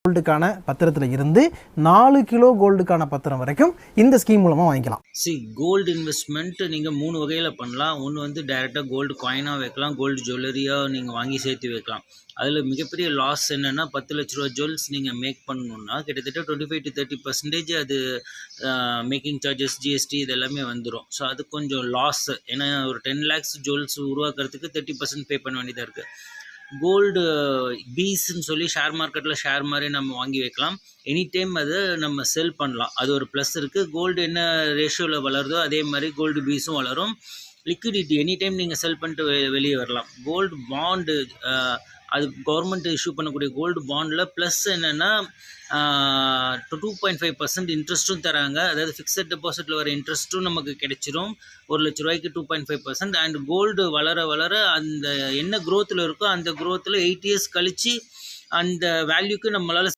கோல்டுக்கான பத்திரத்தில் இருந்து 4 கிலோ கோல்டுக்கான பத்திரம் வரைக்கும் இந்த ஸ்கீம் மூலமாக வாங்கிக்கலாம். கோல்டு இன்வெஸ்ட்மெண்ட் நீங்கள் 3 வகையில் பண்ணலாம். ஒன்று வந்து டைரெக்டாக கோல்டு காயினாக வைக்கலாம், கோல்டு ஜுவல்லரியாக நீங்கள் வாங்கி சேர்த்து வைக்கலாம். அதில் மிகப்பெரிய லாஸ் என்னென்னா 10 லட்ச ரூபா ஜுவல்ஸ் நீங்கள் மேக் பண்ணணுன்னா கிட்டத்தட்ட 25 to 30% அது மேக்கிங் சார்ஜஸ், ஜிஎஸ்டி இது எல்லாமே வந்துடும். ஸோ அது கொஞ்சம் லாஸ். ஏன்னா ஒரு 10 lakhs ஜுவல்ஸ் உருவாக்குறதுக்கு 30% பே பண்ண வேண்டியதாக இருக்குது. கோல்டு பீஸ்ன்னு சொல்லி ஷேர் மார்க்கெட்டில் ஷேர் மாதிரி நம்ம வாங்கி வைக்கலாம். எனி டைம் அதை நம்ம செல் பண்ணலாம். அது ஒரு ப்ளஸ் இருக்குது. கோல்டு என்ன ரேஷியோவில் வளருதோ அதே மாதிரி கோல்டு பீஸும் வளரும். லிக்விடிட்டி எனி டைம் நீங்கள் செல் பண்ணிட்டு வெளியே வரலாம். கோல்டு பாண்டு அது கவர்மெண்ட் இஷ்யூ பண்ணக்கூடிய கோல்டு பாண்டில் ப்ளஸ் என்னென்னா 2.5% இன்ட்ரெஸ்ட்டும் தராங்க. அதாவது ஃபிக்ஸட் டெபாசிட்டில் வர இன்ட்ரெஸ்ட்டும் நமக்கு கிடைச்சிரும். 1 லட்ச ரூபாய்க்கு 2.5%. அண்ட் கோல்டு வளர வளர அந்த என்ன க்ரோத்தில் இருக்கோ அந்த க்ரோத்தில் 8 years கழித்து அந்த வேல்யூக்கு நம்மளால்